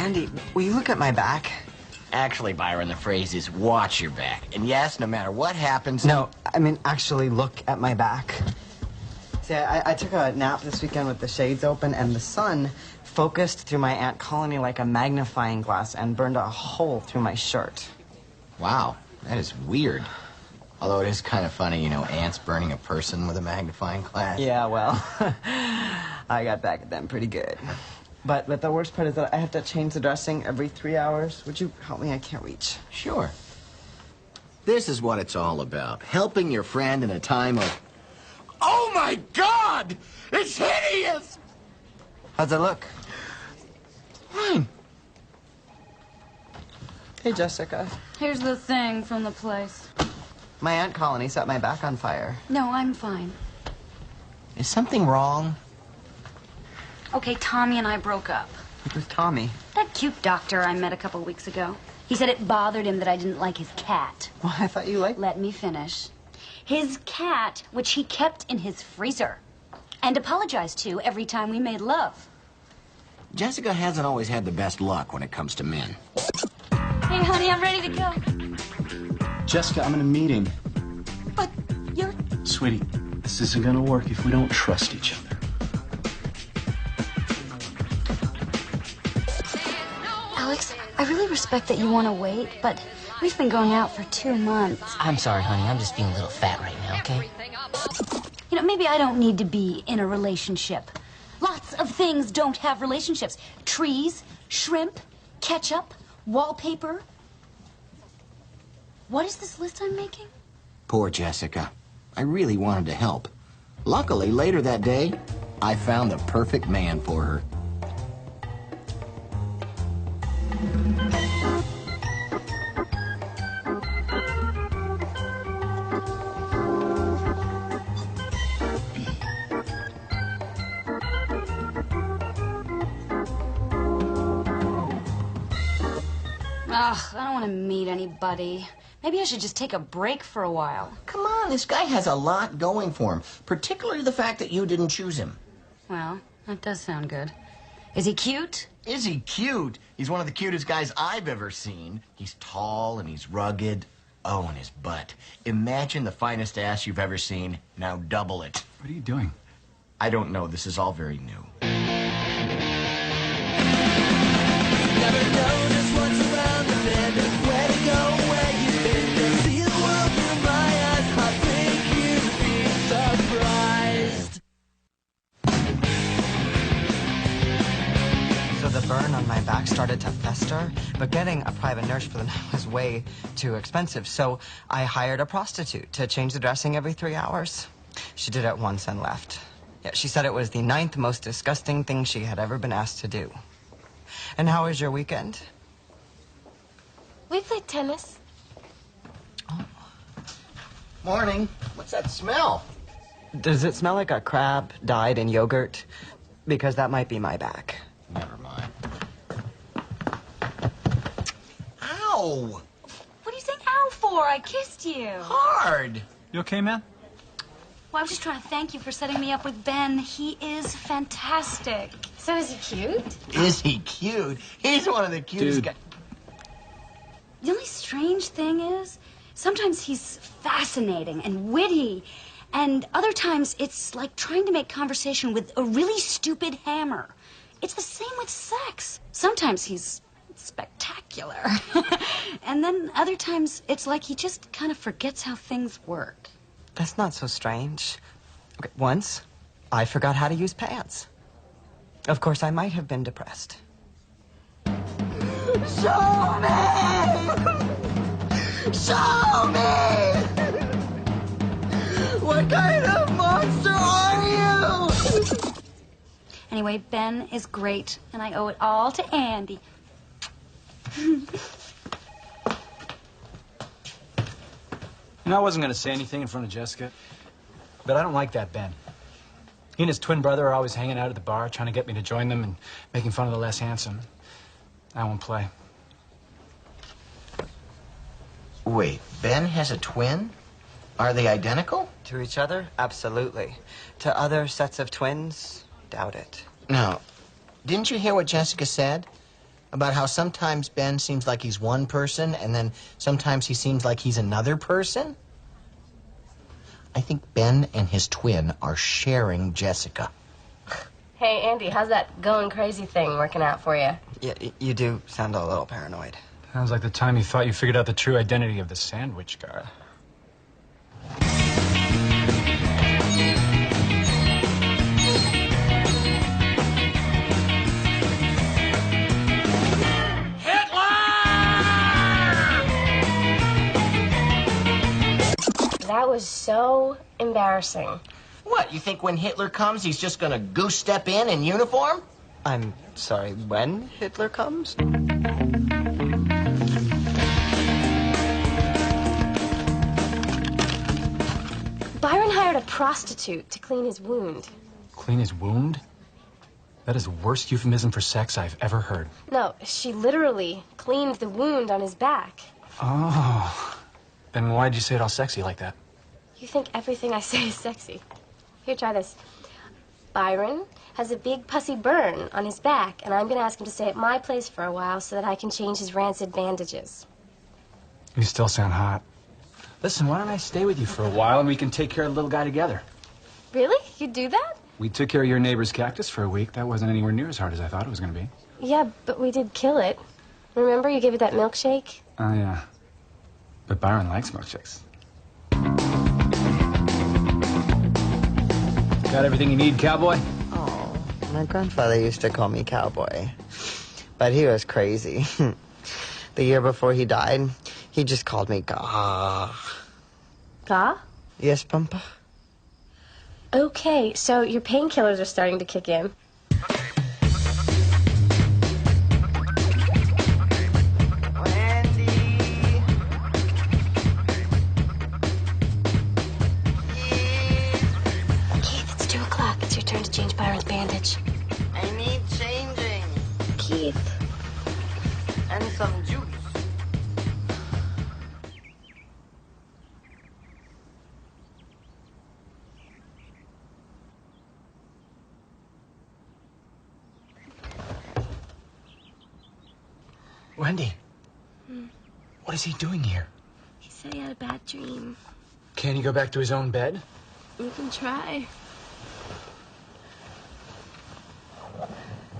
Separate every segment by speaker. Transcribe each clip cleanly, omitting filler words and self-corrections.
Speaker 1: Andy, will you look at my back?
Speaker 2: Actually, Byron, the phrase is watch your back. And yes, no matter what happens...
Speaker 1: No, I mean actually look at my back. See, I took a nap this weekend with the shades open, and the sun focused through my ant colony like a magnifying glass and burned a hole through my shirt.
Speaker 2: Wow, that is weird. Although it is kind of funny, you know, ants burning a person with a magnifying glass.
Speaker 1: Yeah, well, I got back at them pretty good. But the worst part is that I have to change the dressing every 3 hours. Would you help me? I can't reach.
Speaker 2: Sure. This is what it's all about. Helping your friend in a time of... Oh, my God! It's hideous!
Speaker 1: How's it look?
Speaker 2: Fine.
Speaker 1: Hey, Jessica.
Speaker 3: Here's the thing from the place.
Speaker 1: My ant colony set my back on fire.
Speaker 3: No, I'm fine.
Speaker 2: Is something wrong?
Speaker 3: Okay, Tommy and I broke up.
Speaker 1: Who's Tommy?
Speaker 3: That cute doctor I met a couple weeks ago. He said it bothered him that I didn't like his cat.
Speaker 1: Well, I thought you liked...
Speaker 3: Let me finish. His cat, which he kept in his freezer and apologized to every time we made love.
Speaker 2: Jessica hasn't always had the best luck when it comes to men.
Speaker 3: Hey, honey, I'm ready to go.
Speaker 4: Jessica, I'm in a meeting.
Speaker 3: But you're...
Speaker 4: Sweetie, this isn't gonna work if we don't trust each other.
Speaker 3: Alex, I really respect that you want to wait, but we've been going out for 2 months.
Speaker 5: I'm sorry, honey. I'm just being a little fat right now, okay?
Speaker 3: You know, maybe I don't need to be in a relationship. Lots of things don't have relationships. Trees, shrimp, ketchup, wallpaper. What is this list I'm making?
Speaker 2: Poor Jessica. I really wanted to help. Luckily, later that day, I found the perfect man for her.
Speaker 3: Ugh, I don't want to meet anybody. Maybe I should just take a break for a while.
Speaker 2: Come on, this guy has a lot going for him, particularly the fact that you didn't choose him.
Speaker 3: Well, that does sound good. Is he cute?
Speaker 2: Is he cute? He's one of the cutest guys I've ever seen. He's tall and he's rugged. Oh, and his butt. Imagine the finest ass you've ever seen. Now double it.
Speaker 4: What are you doing?
Speaker 2: I don't know. This is all very new.
Speaker 6: Never know just what's around the bend, where to go, where you've been. See the world through my eyes. I think you'd be surprised.
Speaker 1: So the burn on my back started to fester, but getting a private nurse for the night was way too expensive. So I hired a prostitute to change the dressing every 3 hours. She did it once and left. Yeah, she said it was the 9th most disgusting thing she had ever been asked to do. And how was your weekend?
Speaker 7: We played tennis.
Speaker 2: Oh. Morning. What's that smell?
Speaker 1: Does it smell like a crab dyed in yogurt? Because that might be my back.
Speaker 2: Never mind. Ow!
Speaker 3: What are you saying ow for? I kissed you.
Speaker 2: Hard!
Speaker 4: You okay, man?
Speaker 3: Well, I was just trying to thank you for setting me up with Ben. He is fantastic.
Speaker 7: So is he cute?
Speaker 2: Is he cute? He's one of the cutest guys.
Speaker 3: The only strange thing is, sometimes he's fascinating and witty, and other times it's like trying to make conversation with a really stupid hammer. It's the same with sex. Sometimes he's spectacular. And then other times it's like he just kind of forgets how things work.
Speaker 1: That's not so strange. Okay, once, I forgot how to use pants. Of course, I might have been depressed.
Speaker 6: Show me! Show me! What kind of monster are you?
Speaker 3: Anyway, Ben is great, and I owe it all to Andy.
Speaker 4: You know, I wasn't going to say anything in front of Jessica, but I don't like that Ben. He and his twin brother are always hanging out at the bar, trying to get me to join them and making fun of the less handsome. I won't play.
Speaker 2: Wait, Ben has a twin? Are they identical?
Speaker 1: To each other? Absolutely. To other sets of twins? Doubt it.
Speaker 2: No. Didn't you hear what Jessica said? About how sometimes Ben seems like he's one person, and then sometimes he seems like he's another person? I think Ben and his twin are sharing Jessica.
Speaker 7: Hey, Andy, how's that going crazy thing working out for you?
Speaker 1: Yeah, you do sound a little paranoid.
Speaker 4: Sounds like the time you thought you figured out the true identity of the sandwich guy.
Speaker 7: That was so embarrassing.
Speaker 2: What, you think when Hitler comes, he's just gonna goose step in uniform?
Speaker 1: I'm sorry, when Hitler comes?
Speaker 7: Byron hired a prostitute to clean his wound.
Speaker 4: Clean his wound? That is the worst euphemism for sex I've ever heard.
Speaker 7: No, she literally cleaned the wound on his back.
Speaker 4: Oh. Then why'd you say it all sexy like that?
Speaker 7: You think everything I say is sexy. Here, try this. Byron has a big pussy burn on his back, and I'm gonna ask him to stay at my place for a while so that I can change his rancid bandages.
Speaker 4: You still sound hot. Listen, why don't I stay with you for a while and we can take care of the little guy together?
Speaker 7: Really? You'd do that?
Speaker 4: We took care of your neighbor's cactus for a week. That wasn't anywhere near as hard as I thought it was going to be.
Speaker 7: Yeah, but we did kill it. Remember you gave it that milkshake?
Speaker 4: Oh, yeah. But Byron likes milkshakes. Got everything you need, cowboy?
Speaker 1: Oh, my grandfather used to call me cowboy. But he was crazy. The year before he died, he just called me Ga.
Speaker 7: Ga?
Speaker 1: Yes, Pampa?
Speaker 7: Okay, so your painkillers are starting to kick in. Keith, it's 2 o'clock. It's your turn to change Byron's bandage.
Speaker 1: I need changing.
Speaker 7: Keith.
Speaker 1: And some juice.
Speaker 2: Wendy. What is he doing here?
Speaker 7: He said he had a bad dream.
Speaker 4: Can he go back to his own bed?
Speaker 7: You can try.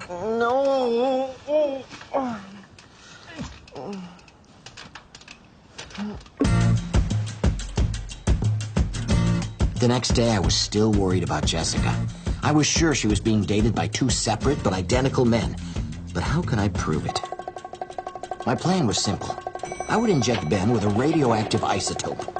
Speaker 1: No.
Speaker 2: The next day, I was still worried about Jessica. I was sure she was being dated by 2 separate but identical men. But how could I prove it? My plan was simple. I would inject Ben with a radioactive isotope.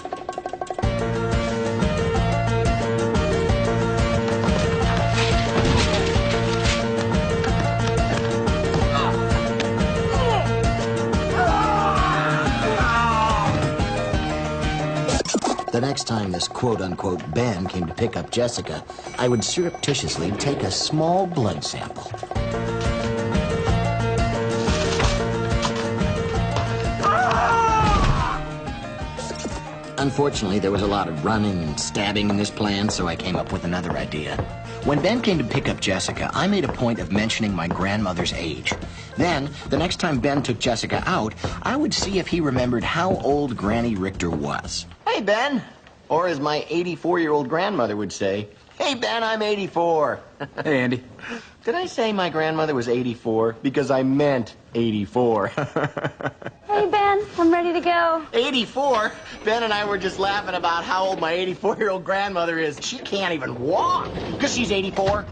Speaker 2: The next time this quote-unquote Ben came to pick up Jessica, I would surreptitiously take a small blood sample. Unfortunately, there was a lot of running and stabbing in this plan, so I came up with another idea. When Ben came to pick up Jessica, I made a point of mentioning my grandmother's age. Then, the next time Ben took Jessica out, I would see if he remembered how old Granny Richter was. Hey, Ben! Or as my 84-year-old grandmother would say, hey, Ben, I'm 84.
Speaker 4: Hey, Andy.
Speaker 2: Did I say my grandmother was 84? Because I meant 84.
Speaker 3: Hey, Ben, I'm ready to go.
Speaker 2: 84? Ben and I were just laughing about how old my 84-year-old grandmother is. She can't even walk because she's 84.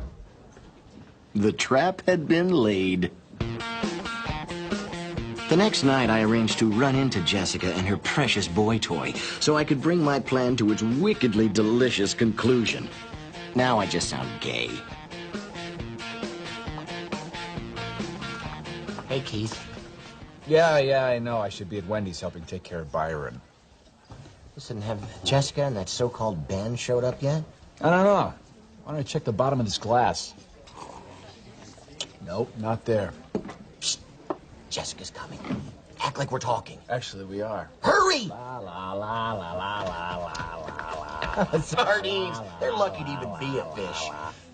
Speaker 2: The trap had been laid. The next night, I arranged to run into Jessica and her precious boy toy so I could bring my plan to its wickedly delicious conclusion. Now I just sound gay. Hey, Keith.
Speaker 8: Yeah, I know. I should be at Wendy's helping take care of Byron.
Speaker 2: Listen, have Jessica and that so-called Ben showed up yet?
Speaker 8: I don't know. Why don't I check the bottom of this glass? Nope, not there.
Speaker 2: Psst. Jessica's coming. Act like we're talking.
Speaker 8: Actually, we are.
Speaker 2: Hurry!
Speaker 8: La la la la la la la la.
Speaker 2: Sardines. They're lucky to even be a fish.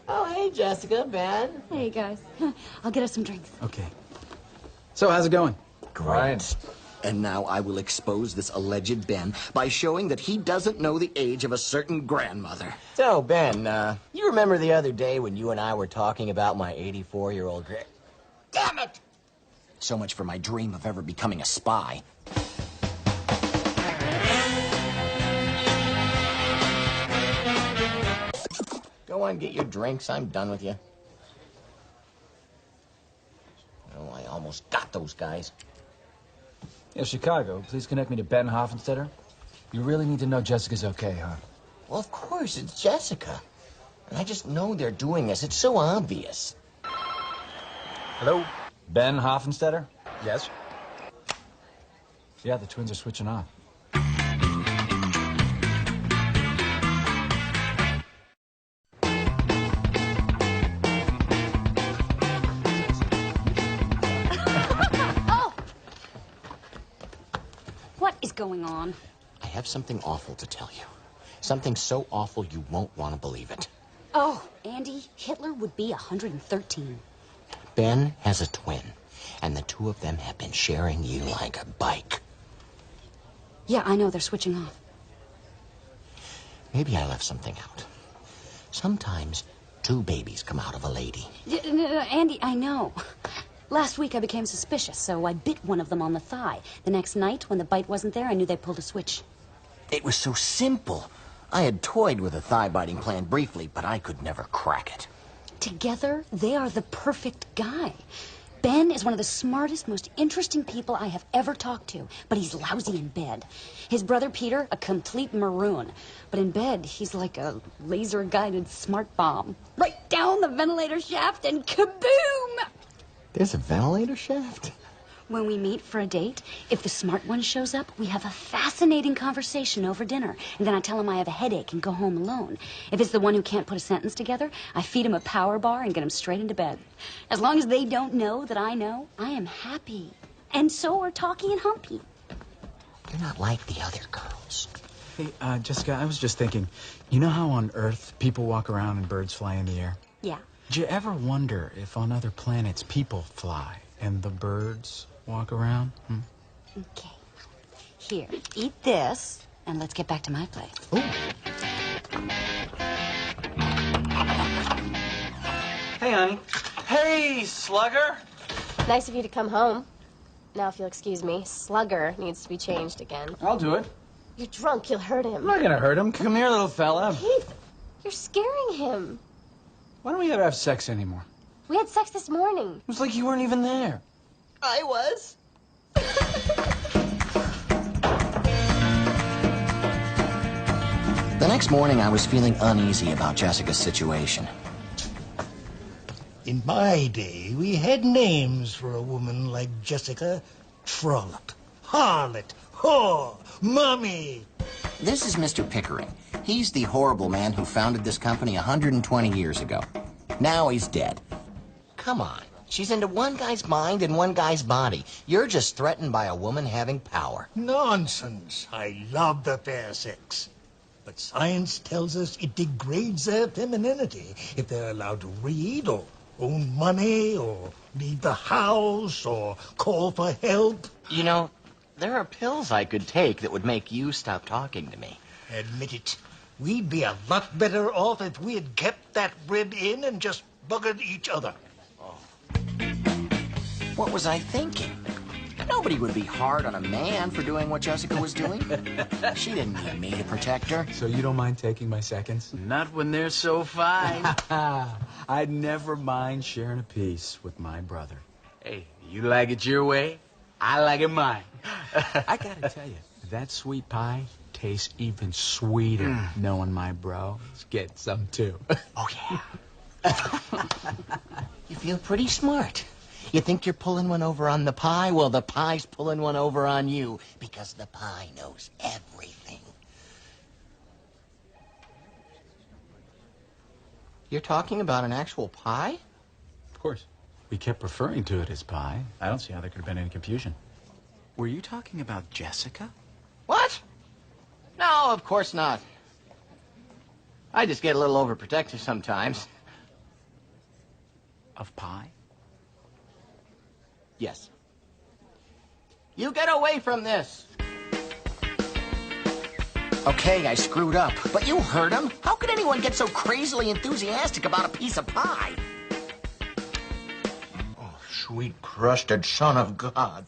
Speaker 2: Oh, hey, Jessica, Ben.
Speaker 3: Hey, guys. I'll get us some drinks.
Speaker 4: Okay. So, how's it going?
Speaker 2: Great. And now I will expose this alleged Ben by showing that he doesn't know the age of a certain grandmother.
Speaker 5: So, Ben, you remember the other day when you and I were talking about my 84-year-old
Speaker 2: Damn it! So much for my dream of ever becoming a spy.
Speaker 5: Go on, get your drinks. I'm done with you. Oh, I almost got those guys.
Speaker 4: Yeah, Chicago, please connect me to Ben Hoffenstetter. You really need to know Jessica's okay, huh?
Speaker 5: Well, of course, it's Jessica. And I just know they're doing this. It's so obvious.
Speaker 4: Hello? Ben Hoffenstetter? Yes? Yeah, the twins are switching off.
Speaker 3: Oh! What is going on?
Speaker 2: I have something awful to tell you. Something so awful you won't want to believe it.
Speaker 3: Oh, Andy, Hitler would be 113.
Speaker 2: Ben has a twin, and the two of them have been sharing you like a bike.
Speaker 3: Yeah, I know, they're switching off.
Speaker 2: Maybe I left something out. Sometimes two babies come out of a lady.
Speaker 3: Andy, I know. Last week I became suspicious, so I bit one of them on the thigh. The next night, when the bite wasn't there, I knew they pulled a switch.
Speaker 2: It was so simple. I had toyed with a thigh-biting plan briefly, but I could never crack it.
Speaker 3: Together, they are the perfect guy. Ben is one of the smartest, most interesting people I have ever talked to, but he's lousy in bed. His brother Peter, a complete maroon. But in bed, he's like a laser-guided smart bomb. Right down the ventilator shaft and kaboom!
Speaker 2: There's a ventilator shaft?
Speaker 3: When we meet for a date, if the smart one shows up, we have a fascinating conversation over dinner. And then I tell him I have a headache and go home alone. If it's the one who can't put a sentence together, I feed him a power bar and get him straight into bed. As long as they don't know that I know, I am happy. And so are Talkie and Humpy.
Speaker 2: You're not like the other girls.
Speaker 4: Hey, Jessica, I was just thinking, you know how on Earth people walk around and birds fly in the air?
Speaker 3: Yeah.
Speaker 4: Did you ever wonder if on other planets people fly and the birds walk around?
Speaker 3: Okay. Here, eat this, and let's get back to my plate.
Speaker 4: Ooh. Hey, honey.
Speaker 9: Hey, Slugger!
Speaker 7: Nice of you to come home. Now, if you'll excuse me, Slugger needs to be changed again.
Speaker 4: I'll do it.
Speaker 7: You're drunk. You'll hurt him.
Speaker 4: I'm not gonna hurt him. Come here, little fella.
Speaker 7: Keith, you're scaring him.
Speaker 4: Why don't we ever have sex anymore?
Speaker 7: We had sex this morning.
Speaker 4: It was like you weren't even there.
Speaker 5: I was.
Speaker 2: The next morning, I was feeling uneasy about Jessica's situation.
Speaker 10: In my day, we had names for a woman like Jessica. Trollop, harlot, whore, mummy.
Speaker 2: This is Mr. Pickering. He's the horrible man who founded this company 120 years ago. Now he's dead. Come on. She's into one guy's mind and one guy's body. You're just threatened by a woman having power.
Speaker 10: Nonsense. I love the fair sex. But science tells us it degrades their femininity if they're allowed to read or own money or leave the house or call for help.
Speaker 2: You know, there are pills I could take that would make you stop talking to me.
Speaker 10: Admit it. We'd be a lot better off if we had kept that rib in and just buggered each other.
Speaker 2: What was I thinking? Nobody would be hard on a man for doing what Jessica was doing. She didn't need me to protect her.
Speaker 4: So you don't mind taking my seconds?
Speaker 9: Not when they're so fine.
Speaker 4: I'd never mind sharing a piece with my brother.
Speaker 9: Hey, you like it your way, I like it mine.
Speaker 4: I gotta tell you, that sweet pie tastes even sweeter knowing my bro is getting some too.
Speaker 2: Oh, yeah. You feel pretty smart. You think you're pulling one over on the pie? Well, the pie's pulling one over on you because the pie knows everything. You're talking about an actual pie?
Speaker 4: Of course. We kept referring to it as pie. I don't see how there could have been any confusion.
Speaker 9: Were you talking about Jessica?
Speaker 2: What? No, of course not. I just get a little overprotective sometimes.
Speaker 9: Of pie?
Speaker 2: Yes.
Speaker 5: You get away from this.
Speaker 2: Okay, I screwed up, but you heard him. How could anyone get so crazily enthusiastic about a piece of pie?
Speaker 5: Oh, sweet crusted son of God.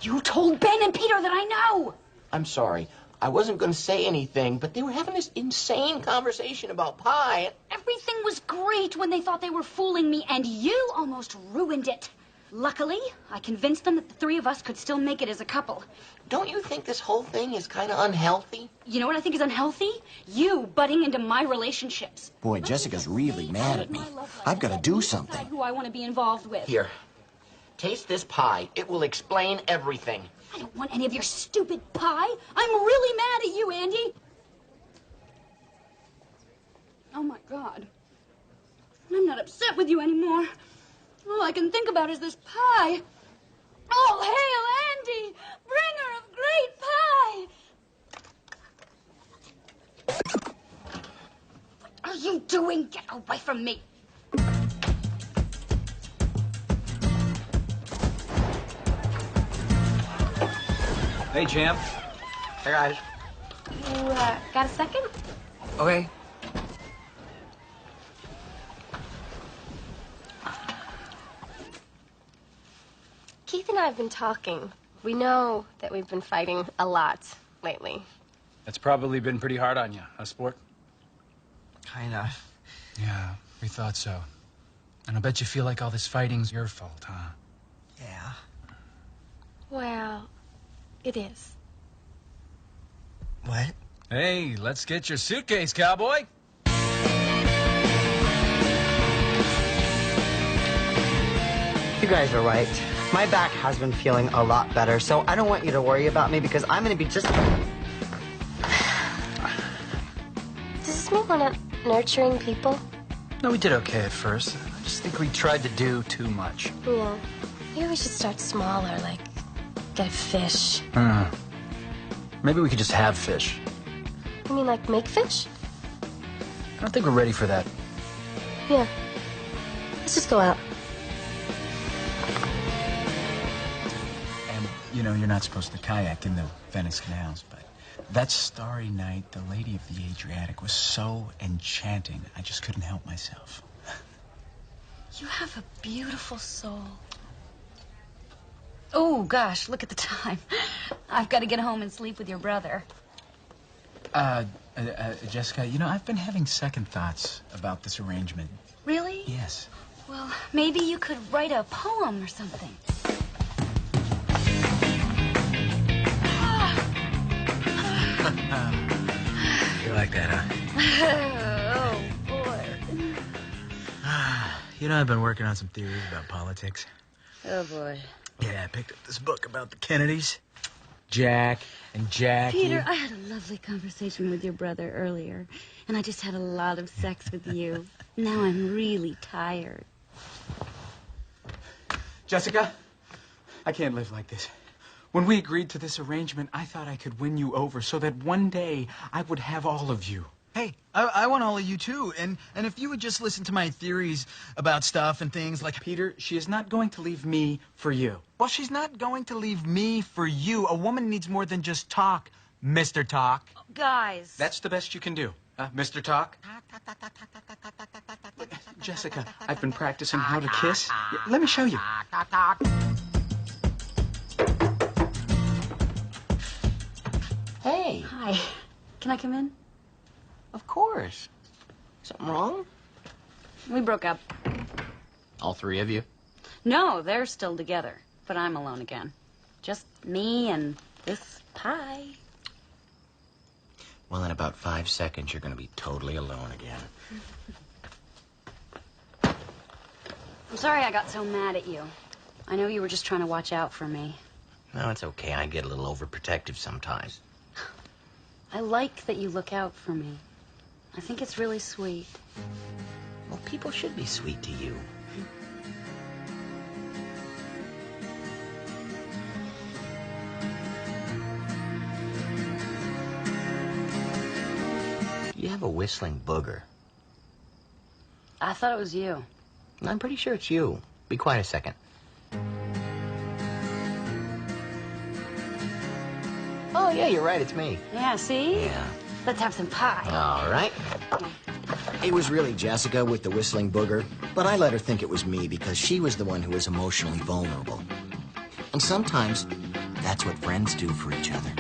Speaker 3: You told Ben and Peter that I know.
Speaker 5: I'm sorry. I wasn't going to say anything, but they were having this insane conversation about pie.
Speaker 3: Everything was great when they thought they were fooling me, and you almost ruined it. Luckily, I convinced them that the three of us could still make it as a couple.
Speaker 5: Don't you think this whole thing is kind of unhealthy?
Speaker 3: You know what I think is unhealthy? You butting into my relationships.
Speaker 2: Boy, Jessica's really mad at me. I've got to do something.
Speaker 3: Who I want to be involved with.
Speaker 5: Here, taste this pie. It will explain everything.
Speaker 3: I don't want any of your stupid pie. I'm really mad at you, Andy. Oh, my God. I'm not upset with you anymore. All I can think about is this pie. All hail Andy, bringer of great pie. What are you doing? Get away from me.
Speaker 4: Hey, Jam.
Speaker 1: Hey, guys.
Speaker 7: You, got a second?
Speaker 1: Okay.
Speaker 7: Keith and I have been talking. We know that we've been fighting a lot lately.
Speaker 4: That's probably been pretty hard on you, huh, sport?
Speaker 1: Kinda.
Speaker 4: Yeah, we thought so. And I bet you feel like all this fighting's your fault, huh?
Speaker 1: Yeah.
Speaker 7: Well, it is.
Speaker 1: What?
Speaker 4: Hey, let's get your suitcase, cowboy.
Speaker 1: You guys are right. My back has been feeling a lot better, so I don't want you to worry about me because I'm going to be just...
Speaker 7: Does this mean we're not nurturing people?
Speaker 4: No, we did okay at first. I just think we tried to do too much.
Speaker 7: Yeah. Maybe we should start smaller, like get a fish.
Speaker 4: Maybe we could just have fish.
Speaker 7: You mean like make fish?
Speaker 4: I don't think we're ready for that.
Speaker 7: Yeah. Let's just go out.
Speaker 4: And, you know, you're not supposed to kayak in the Venice canals, but that starry night, the Lady of the Adriatic was so enchanting, I just couldn't help myself.
Speaker 3: You have a beautiful soul. Oh, gosh, look at the time. I've got to get home and sleep with your brother.
Speaker 4: Jessica, you know, I've been having second thoughts about this arrangement.
Speaker 3: Really?
Speaker 4: Yes.
Speaker 3: Well, maybe you could write a poem or something.
Speaker 4: You like that, huh?
Speaker 3: Oh, boy.
Speaker 4: You know, I've been working on some theories about politics.
Speaker 3: Oh, boy.
Speaker 4: Yeah, I picked up this book about the Kennedys. Jack and Jackie.
Speaker 3: Peter, I had a lovely conversation with your brother earlier, and I just had a lot of sex with you. Now I'm really tired.
Speaker 4: Jessica, I can't live like this. When we agreed to this arrangement, I thought I could win you over so that one day I would have all of you.
Speaker 11: Hey, I want all of you too, and if you would just listen to my theories about stuff and things like...
Speaker 4: Peter, she is not going to leave me for you.
Speaker 11: Well, she's not going to leave me for you. A woman needs more than just talk, Mr. Talk.
Speaker 3: Guys.
Speaker 4: That's the best you can do, Mr. Talk. Jessica, I've been practicing how to kiss. Yeah, let me show you.
Speaker 5: Hey.
Speaker 3: Hi. Can I come in?
Speaker 5: Of course. Something wrong?
Speaker 3: We broke up.
Speaker 2: All three of you?
Speaker 3: No, they're still together, but I'm alone again. Just me and this pie.
Speaker 2: Well, in about 5 seconds, you're going to be totally alone again.
Speaker 3: I'm sorry I got so mad at you. I know you were just trying to watch out for me.
Speaker 2: No, it's okay. I get a little overprotective sometimes.
Speaker 3: I like that you look out for me. I think it's really sweet.
Speaker 2: Well, people should be sweet to you. You have a whistling booger.
Speaker 3: I thought it was you.
Speaker 2: I'm pretty sure it's you. Be quiet a second. Oh, yeah, you're right. It's me.
Speaker 3: Yeah, see?
Speaker 2: Yeah.
Speaker 3: Let's have some pie.
Speaker 2: All right. It was really Jessica with the whistling booger, but I let her think it was me because she was the one who was emotionally vulnerable. And sometimes, that's what friends do for each other.